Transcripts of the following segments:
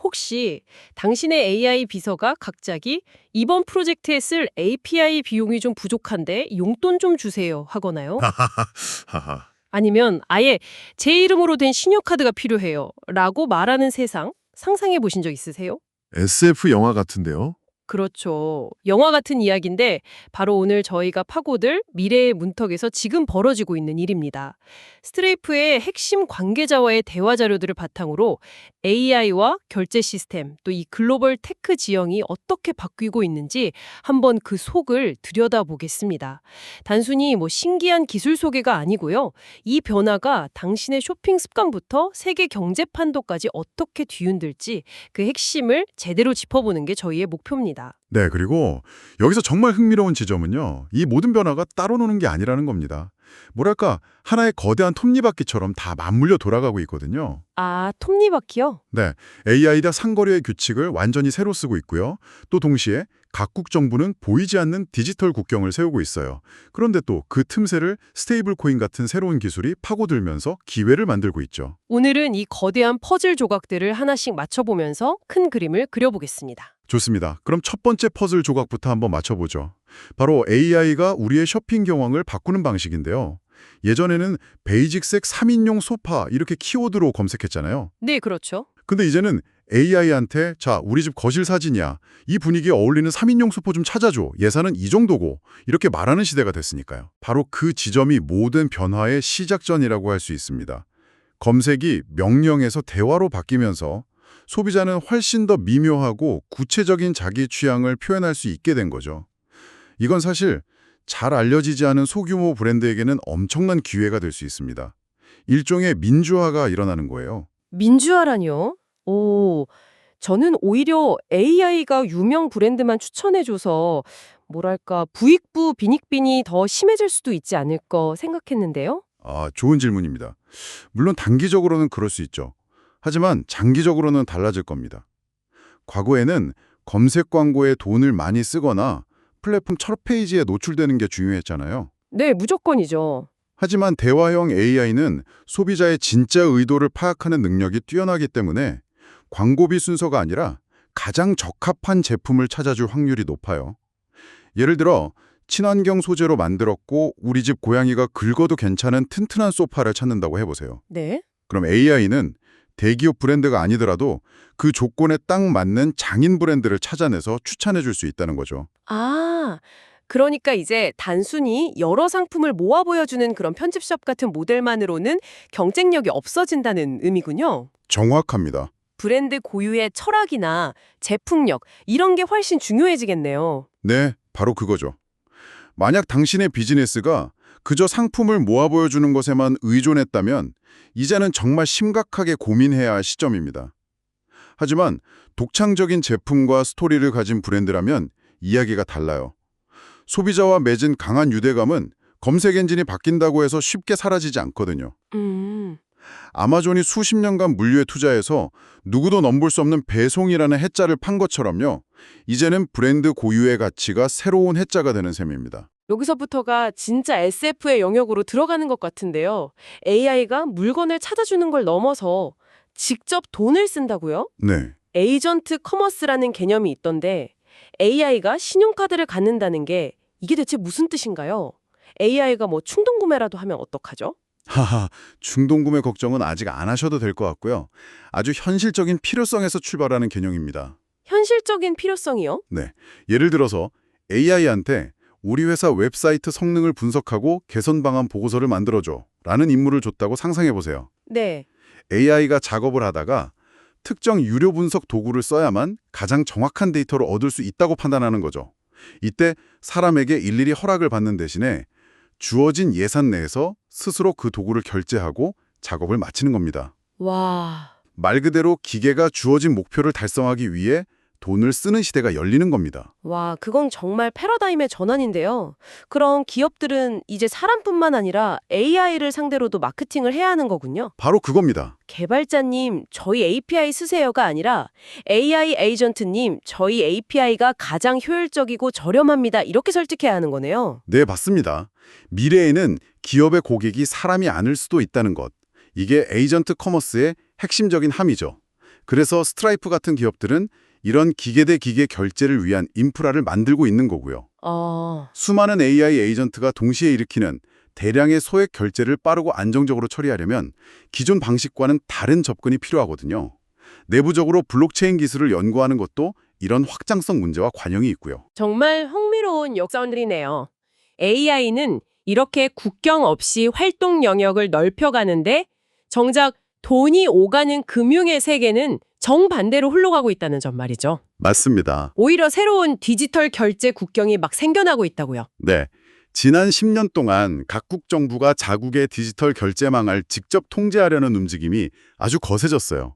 혹시 당신의 AI 비서가 갑자기 이번 프로젝트에 쓸 API 비용이 좀 부족한데 용돈 좀 주세요 하거나요? 하하. 아니면 아예 제 이름으로 된 신용카드가 필요해요 라고 말하는 세상 상상해 보신 적 있으세요? SF 영화 같은데요? 그렇죠. 영화 같은 이야기인데 바로 오늘 저희가 파고들 미래의 문턱에서 지금 벌어지고 있는 일입니다. 스트레이프의 핵심 관계자와의 대화 자료들을 바탕으로 AI와 결제 시스템, 또 이 글로벌 테크 지형이 어떻게 바뀌고 있는지 한번 그 속을 들여다보겠습니다. 단순히 신기한 기술 소개가 아니고요. 이 변화가 당신의 쇼핑 습관부터 세계 경제 판도까지 어떻게 뒤흔들지 그 핵심을 제대로 짚어보는 게 저희의 목표입니다. 네, 그리고 여기서 정말 흥미로운 지점은요. 이 모든 변화가 따로 노는 게 아니라는 겁니다. 뭐랄까, 하나의 거대한 톱니바퀴처럼 다 맞물려 돌아가고 있거든요. 아, 톱니바퀴요? 네, AI가 상거래의 규칙을 완전히 새로 쓰고 있고요. 또 동시에 각국 정부는 보이지 않는 디지털 국경을 세우고 있어요. 그런데 또 그 틈새를 스테이블 코인 같은 새로운 기술이 파고들면서 기회를 만들고 있죠. 오늘은 이 거대한 퍼즐 조각들을 하나씩 맞춰보면서 큰 그림을 그려보겠습니다. 좋습니다. 그럼 첫 번째 퍼즐 조각부터 한번 맞춰보죠. 바로 AI가 우리의 쇼핑 경황을 바꾸는 방식인데요. 예전에는 베이직색 3인용 소파 이렇게 키워드로 검색했잖아요. 네, 그렇죠. 근데 이제는 AI한테 자, 우리 집 거실 사진이야. 이 분위기에 어울리는 3인용 소파 좀 찾아줘. 예산은 이 정도고. 이렇게 말하는 시대가 됐으니까요. 바로 그 지점이 모든 변화의 시작전이라고 할 수 있습니다. 검색이 명령에서 대화로 바뀌면서 소비자는 훨씬 더 미묘하고 구체적인 자기 취향을 표현할 수 있게 된 거죠. 이건 사실 잘 알려지지 않은 소규모 브랜드에게는 엄청난 기회가 될 수 있습니다. 일종의 민주화가 일어나는 거예요. 민주화라뇨? 오, 저는 오히려 AI가 유명 브랜드만 추천해줘서 뭐랄까 부익부 빈익빈이 더 심해질 수도 있지 않을까 생각했는데요. 아, 좋은 질문입니다. 물론 단기적으로는 그럴 수 있죠. 하지만 장기적으로는 달라질 겁니다. 과거에는 검색 광고에 돈을 많이 쓰거나 플랫폼 첫 페이지에 노출되는 게 중요했잖아요. 네, 무조건이죠. 하지만 대화형 AI는 소비자의 진짜 의도를 파악하는 능력이 뛰어나기 때문에 광고비 순서가 아니라 가장 적합한 제품을 찾아줄 확률이 높아요. 예를 들어 친환경 소재로 만들었고 우리 집 고양이가 긁어도 괜찮은 튼튼한 소파를 찾는다고 해보세요. 네. 그럼 AI는 대기업 브랜드가 아니더라도 그 조건에 딱 맞는 장인 브랜드를 찾아내서 추천해 줄 수 있다는 거죠. 아, 그러니까 이제 단순히 여러 상품을 모아 보여주는 그런 편집샵 같은 모델만으로는 경쟁력이 없어진다는 의미군요. 정확합니다. 브랜드 고유의 철학이나 제품력 이런 게 훨씬 중요해지겠네요. 네, 바로 그거죠. 만약 당신의 비즈니스가 그저 상품을 모아 보여주는 것에만 의존했다면 이제는 정말 심각하게 고민해야 할 시점입니다. 하지만 독창적인 제품과 스토리를 가진 브랜드라면 이야기가 달라요. 소비자와 맺은 강한 유대감은 검색 엔진이 바뀐다고 해서 쉽게 사라지지 않거든요. 음, 아마존이 수십 년간 물류에 투자해서 누구도 넘볼 수 없는 배송이라는 해자를 판 것처럼요. 이제는 브랜드 고유의 가치가 새로운 해자가 되는 셈입니다. 여기서부터가 진짜 SF의 영역으로 들어가는 것 같은데요. AI가 물건을 찾아주는 걸 넘어서 직접 돈을 쓴다고요? 네. 에이전트 커머스라는 개념이 있던데 AI가 신용카드를 갖는다는 게 이게 대체 무슨 뜻인가요? AI가 충동 구매라도 하면 어떡하죠? 하하, 충동구매 걱정은 아직 안 하셔도 될 것 같고요. 아주 현실적인 필요성에서 출발하는 개념입니다. 현실적인 필요성이요? 네. 예를 들어서 AI한테 우리 회사 웹사이트 성능을 분석하고 개선 방안 보고서를 만들어줘 라는 임무를 줬다고 상상해 보세요. 네. AI가 작업을 하다가 특정 유료 분석 도구를 써야만 가장 정확한 데이터를 얻을 수 있다고 판단하는 거죠. 이때 사람에게 일일이 허락을 받는 대신에 주어진 예산 내에서 스스로 그 도구를 결제하고 작업을 마치는 겁니다. 와, 말 그대로 기계가 주어진 목표를 달성하기 위해 돈을 쓰는 시대가 열리는 겁니다. 그건 정말 패러다임의 전환인데요. 그럼 기업들은 이제 사람뿐만 아니라 AI를 상대로도 마케팅을 해야 하는 거군요. 바로 그겁니다. 개발자님, 저희 API 쓰세요가 아니라 AI 에이전트님, 저희 API가 가장 효율적이고 저렴합니다. 이렇게 설득해야 하는 거네요. 네, 맞습니다. 미래에는 기업의 고객이 사람이 아닐 수도 있다는 것. 이게 에이전트 커머스의 핵심적인 함이죠. 그래서 스트라이프 같은 기업들은 이런 기계 대 기계 결제를 위한 인프라를 만들고 있는 거고요. 수많은 AI 에이전트가 동시에 일으키는 대량의 소액 결제를 빠르고 안정적으로 처리하려면 기존 방식과는 다른 접근이 필요하거든요. 내부적으로 블록체인 기술을 연구하는 것도 이런 확장성 문제와 관영이 있고요. 정말 흥미로운 역사원들이네요. AI는 이렇게 국경 없이 활동 영역을 넓혀가는데 정작 돈이 오가는 금융의 세계는 정반대로 흘러가고 있다는 점 말이죠. 맞습니다. 오히려 새로운 디지털 결제 국경이 막 생겨나고 있다고요. 네. 지난 10년 동안 각국 정부가 자국의 디지털 결제망을 직접 통제하려는 움직임이 아주 거세졌어요.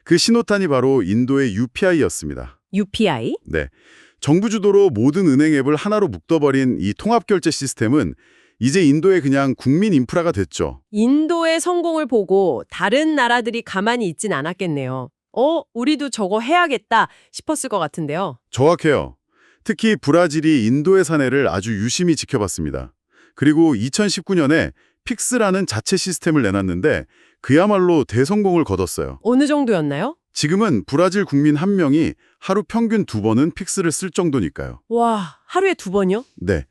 그 신호탄이 바로 인도의 UPI였습니다. UPI? 네. 정부 주도로 모든 은행 앱을 하나로 묶어버린 이 통합결제 시스템은 이제 인도의 그냥 국민 인프라가 됐죠. 인도의 성공을 보고 다른 나라들이 가만히 있진 않았겠네요. 우리도 저거 해야겠다 싶었을 것 같은데요. 정확해요. 특히 브라질이 인도의 사례를 아주 유심히 지켜봤습니다. 그리고 2019년에 픽스라는 자체 시스템을 내놨는데 그야말로 대성공을 거뒀어요. 어느 정도였나요? 지금은 브라질 국민 한 명이 하루 평균 2번은 픽스를 쓸 정도니까요. 와, 하루에 2번이요? 네.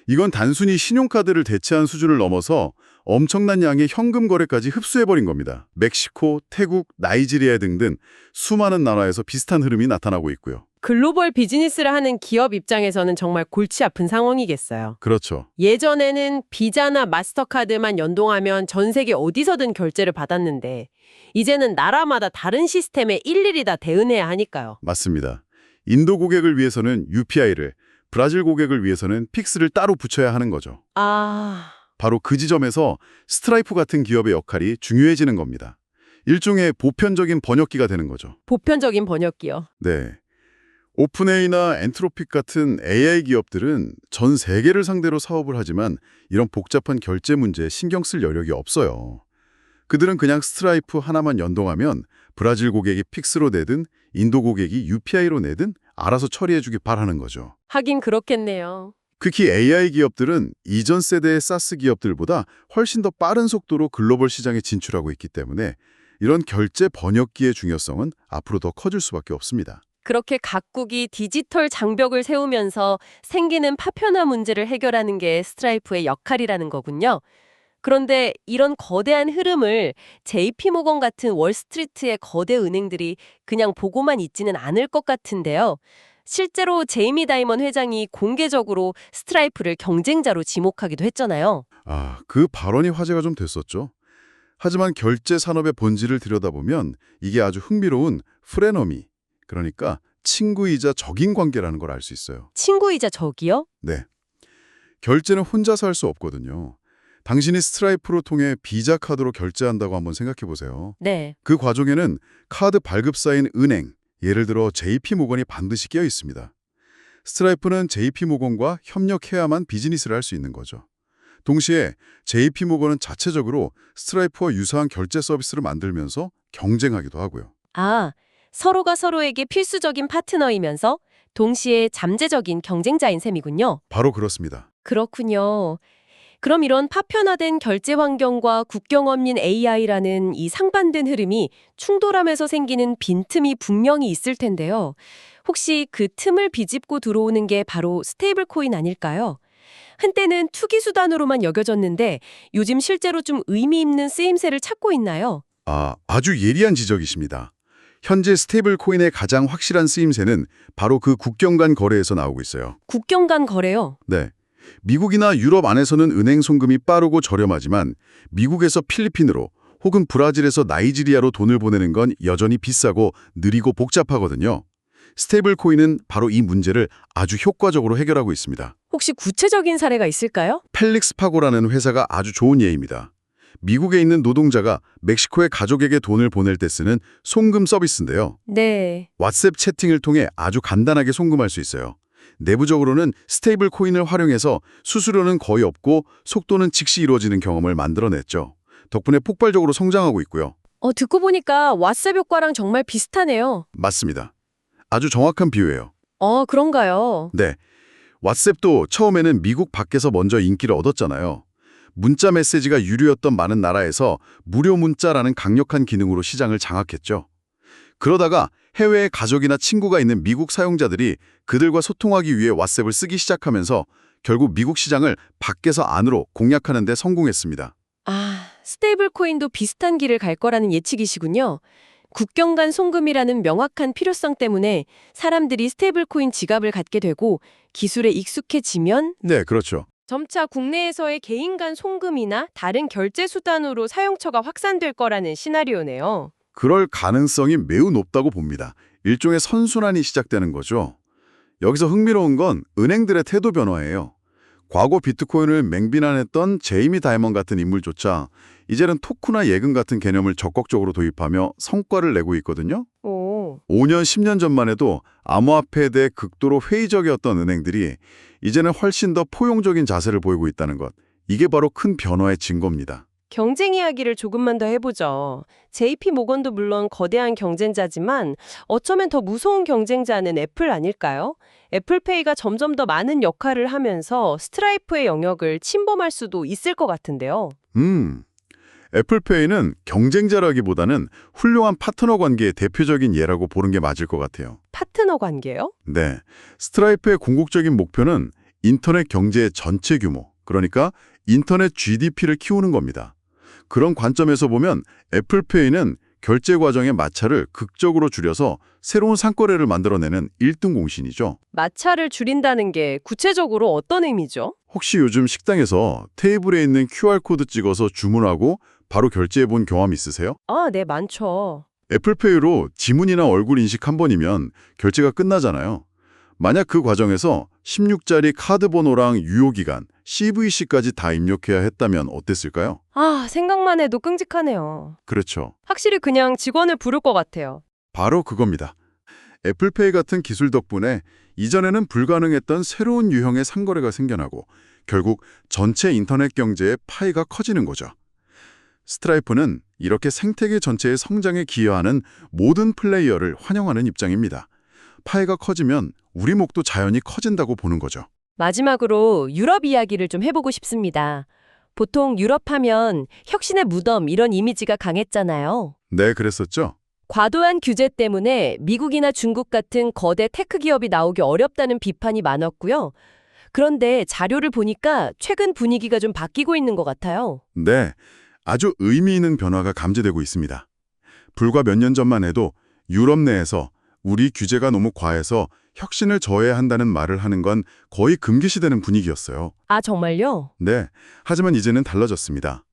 이건 단순히 신용카드를 대체한 수준을 넘어서 엄청난 양의 현금 거래까지 흡수해버린 겁니다. 멕시코, 태국, 나이지리아 등등 수많은 나라에서 비슷한 흐름이 나타나고 있고요. 글로벌 비즈니스를 하는 기업 입장에서는 정말 골치 아픈 상황이겠어요. 그렇죠. 예전에는 비자나 마스터카드만 연동하면 전 세계 어디서든 결제를 받았는데 이제는 나라마다 다른 시스템에 일일이 다 대응해야 하니까요. 맞습니다. 인도 고객을 위해서는 UPI를, 브라질 고객을 위해서는 픽스를 따로 붙여야 하는 거죠. 바로 그 지점에서 스트라이프 같은 기업의 역할이 중요해지는 겁니다. 일종의 보편적인 번역기가 되는 거죠. 보편적인 번역기요. 네. 오픈AI나 엔트로픽 같은 AI 기업들은 전 세계를 상대로 사업을 하지만 이런 복잡한 결제 문제에 신경 쓸 여력이 없어요. 그들은 그냥 스트라이프 하나만 연동하면 브라질 고객이 픽스로 내든 인도 고객이 UPI로 내든 알아서 처리해주기 바라는 거죠. 하긴 그렇겠네요. 특히 AI 기업들은 이전 세대의 사스 기업들보다 훨씬 더 빠른 속도로 글로벌 시장에 진출하고 있기 때문에 이런 결제 번역기의 중요성은 앞으로 더 커질 수밖에 없습니다. 그렇게 각국이 디지털 장벽을 세우면서 생기는 파편화 문제를 해결하는 게 스트라이프의 역할이라는 거군요. 그런데 이런 거대한 흐름을 JP모건 같은 월스트리트의 거대 은행들이 그냥 보고만 있지는 않을 것 같은데요. 실제로 제이미 다이먼 회장이 공개적으로 스트라이프를 경쟁자로 지목하기도 했잖아요. 그 발언이 화제가 좀 됐었죠. 하지만 결제 산업의 본질을 들여다보면 이게 아주 흥미로운 프레너미, 그러니까 친구이자 적인 관계라는 걸 알 수 있어요. 친구이자 적이요? 네. 결제는 혼자서 할 수 없거든요. 당신이 스트라이프로 통해 비자 카드로 결제한다고 한번 생각해 보세요. 네. 그 과정에는 카드 발급사인 은행, 예를 들어 JP모건이 반드시 끼어 있습니다. 스트라이프는 JP모건과 협력해야만 비즈니스를 할 수 있는 거죠. 동시에 JP모건은 자체적으로 스트라이프와 유사한 결제 서비스를 만들면서 경쟁하기도 하고요. 서로가 서로에게 필수적인 파트너이면서 동시에 잠재적인 경쟁자인 셈이군요. 바로 그렇습니다. 그렇군요. 그럼 이런 파편화된 결제 환경과 국경 없는 AI라는 이 상반된 흐름이 충돌하면서 생기는 빈틈이 분명히 있을 텐데요. 혹시 그 틈을 비집고 들어오는 게 바로 스테이블 코인 아닐까요? 한때는 투기 수단으로만 여겨졌는데 요즘 실제로 좀 의미 있는 쓰임새를 찾고 있나요? 아주 예리한 지적이십니다. 현재 스테이블 코인의 가장 확실한 쓰임새는 바로 그 국경 간 거래에서 나오고 있어요. 국경 간 거래요? 네. 미국이나 유럽 안에서는 은행 송금이 빠르고 저렴하지만 미국에서 필리핀으로 혹은 브라질에서 나이지리아로 돈을 보내는 건 여전히 비싸고 느리고 복잡하거든요. 스테이블 코인은 바로 이 문제를 아주 효과적으로 해결하고 있습니다. 혹시 구체적인 사례가 있을까요? 펠릭스 파고라는 회사가 아주 좋은 예입니다. 미국에 있는 노동자가 멕시코의 가족에게 돈을 보낼 때 쓰는 송금 서비스인데요. 네. 왓츠앱 채팅을 통해 아주 간단하게 송금할 수 있어요. 내부적으로는 스테이블 코인을 활용해서 수수료는 거의 없고 속도는 즉시 이루어지는 경험을 만들어냈죠. 덕분에 폭발적으로 성장하고 있고요. 듣고 보니까 왓츠앱 효과랑 정말 비슷하네요. 맞습니다. 아주 정확한 비유예요. 그런가요? 네. 왓츠앱도 처음에는 미국 밖에서 먼저 인기를 얻었잖아요. 문자 메시지가 유료였던 많은 나라에서 무료 문자라는 강력한 기능으로 시장을 장악했죠. 그러다가 해외에 가족이나 친구가 있는 미국 사용자들이 그들과 소통하기 위해 왓츠앱을 쓰기 시작하면서 결국 미국 시장을 밖에서 안으로 공략하는 데 성공했습니다. 아, 스테이블 코인도 비슷한 길을 갈 거라는 예측이시군요. 국경 간 송금이라는 명확한 필요성 때문에 사람들이 스테이블 코인 지갑을 갖게 되고 기술에 익숙해지면 네, 그렇죠. 점차 국내에서의 개인 간 송금이나 다른 결제 수단으로 사용처가 확산될 거라는 시나리오네요. 그럴 가능성이 매우 높다고 봅니다. 일종의 선순환이 시작되는 거죠. 여기서 흥미로운 건 은행들의 태도 변화예요. 과거 비트코인을 맹비난했던 제이미 다이먼 같은 인물조차 이제는 토크나 예금 같은 개념을 적극적으로 도입하며 성과를 내고 있거든요. 오, 5년, 10년 전만 해도 암호화폐에 대해 극도로 회의적이었던 은행들이 이제는 훨씬 더 포용적인 자세를 보이고 있다는 것. 이게 바로 큰 변화의 증거입니다. 경쟁 이야기를 조금만 더 해보죠. JP 모건도 물론 거대한 경쟁자지만 어쩌면 더 무서운 경쟁자는 애플 아닐까요? 애플페이가 점점 더 많은 역할을 하면서 스트라이프의 영역을 침범할 수도 있을 것 같은데요. 애플페이는 경쟁자라기보다는 훌륭한 파트너 관계의 대표적인 예라고 보는 게 맞을 것 같아요. 파트너 관계요? 네, 스트라이프의 궁극적인 목표는 인터넷 경제의 전체 규모, 그러니까 인터넷 GDP를 키우는 겁니다. 그런 관점에서 보면 애플페이는 결제 과정의 마찰을 극적으로 줄여서 새로운 상거래를 만들어내는 1등 공신이죠. 마찰을 줄인다는 게 구체적으로 어떤 의미죠? 혹시 요즘 식당에서 테이블에 있는 QR코드 찍어서 주문하고 바로 결제해 본 경험 있으세요? 아, 네, 많죠. 애플페이로 지문이나 얼굴 인식 한 번이면 결제가 끝나잖아요. 만약 그 과정에서 16자리 카드 번호랑 유효기간, CVC까지 다 입력해야 했다면 어땠을까요? 아, 생각만 해도 끔찍하네요. 그렇죠. 확실히 그냥 직원을 부를 것 같아요. 바로 그겁니다. 애플페이 같은 기술 덕분에 이전에는 불가능했던 새로운 유형의 상거래가 생겨나고 결국 전체 인터넷 경제의 파이가 커지는 거죠. 스트라이프는 이렇게 생태계 전체의 성장에 기여하는 모든 플레이어를 환영하는 입장입니다. 파이가 커지면 우리 목도 자연히 커진다고 보는 거죠. 마지막으로 유럽 이야기를 좀 해보고 싶습니다. 보통 유럽 하면 혁신의 무덤 이런 이미지가 강했잖아요. 네, 그랬었죠. 과도한 규제 때문에 미국이나 중국 같은 거대 테크 기업이 나오기 어렵다는 비판이 많았고요. 그런데 자료를 보니까 최근 분위기가 좀 바뀌고 있는 것 같아요. 네, 아주 의미 있는 변화가 감지되고 있습니다. 불과 몇 년 전만 해도 유럽 내에서 우리 규제가 너무 과해서 혁신을 저해야 한다는 말을 하는 건 거의 금기시되는 분위기였어요. 아, 정말요? 네, 하지만 이제는 달라졌습니다.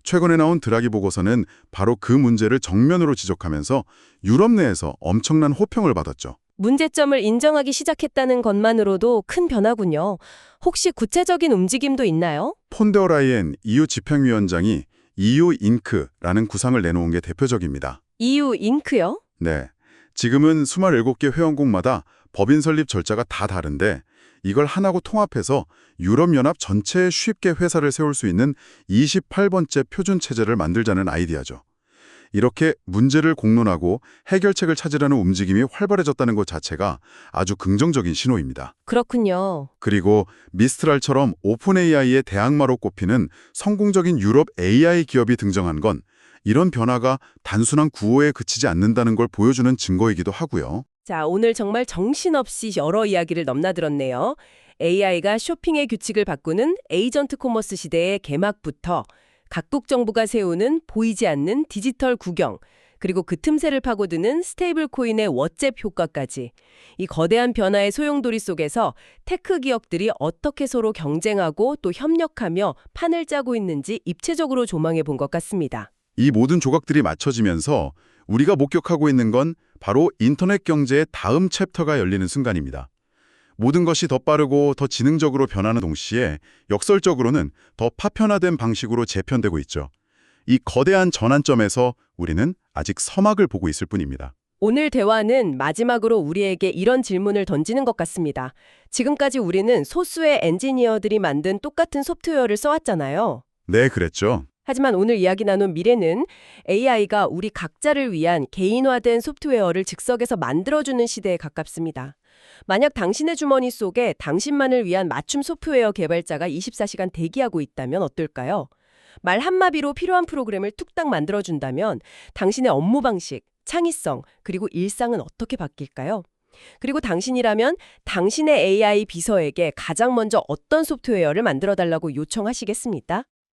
최근에 나온 드라기 보고서는 바로 그 문제를 정면으로 지적하면서 유럽 내에서 엄청난 호평을 받았죠. 문제점을 인정하기 시작했다는 것만으로도 큰 변화군요. 혹시 구체적인 움직임도 있나요? 폰데어 라이엔 EU 집행위원장이 EU 잉크라는 구상을 내놓은 게 대표적입니다. EU 잉크요? 네, 지금은 27개 회원국마다 법인 설립 절차가 다 다른데 이걸 하나로 통합해서 유럽연합 전체에 쉽게 회사를 세울 수 있는 28번째 표준 체제를 만들자는 아이디어죠. 이렇게 문제를 공론하고 해결책을 찾으려는 움직임이 활발해졌다는 것 자체가 아주 긍정적인 신호입니다. 그렇군요. 그리고 미스트랄처럼 오픈 AI의 대항마로 꼽히는 성공적인 유럽 AI 기업이 등장한 건 이런 변화가 단순한 구호에 그치지 않는다는 걸 보여주는 증거이기도 하고요. 자, 오늘 정말 정신없이 여러 이야기를 넘나들었네요. AI가 쇼핑의 규칙을 바꾸는 에이전트 커머스 시대의 개막부터 각국 정부가 세우는 보이지 않는 디지털 국영, 그리고 그 틈새를 파고드는 스테이블 코인의 왓츠앱 효과까지 이 거대한 변화의 소용돌이 속에서 테크 기업들이 어떻게 서로 경쟁하고 또 협력하며 판을 짜고 있는지 입체적으로 조망해 본 것 같습니다. 이 모든 조각들이 맞춰지면서 우리가 목격하고 있는 건 바로 인터넷 경제의 다음 챕터가 열리는 순간입니다. 모든 것이 더 빠르고 더 지능적으로 변하는 동시에 역설적으로는 더 파편화된 방식으로 재편되고 있죠. 이 거대한 전환점에서 우리는 아직 서막을 보고 있을 뿐입니다. 오늘 대화는 마지막으로 우리에게 이런 질문을 던지는 것 같습니다. 지금까지 우리는 소수의 엔지니어들이 만든 똑같은 소프트웨어를 써왔잖아요. 네, 그랬죠. 하지만 오늘 이야기 나눈 미래는 AI가 우리 각자를 위한 개인화된 소프트웨어를 즉석에서 만들어주는 시대에 가깝습니다. 만약 당신의 주머니 속에 당신만을 위한 맞춤 소프트웨어 개발자가 24시간 대기하고 있다면 어떨까요? 말 한마디로 필요한 프로그램을 뚝딱 만들어준다면 당신의 업무 방식, 창의성, 그리고 일상은 어떻게 바뀔까요? 그리고 당신이라면 당신의 AI 비서에게 가장 먼저 어떤 소프트웨어를 만들어 달라고 요청하시겠습니까?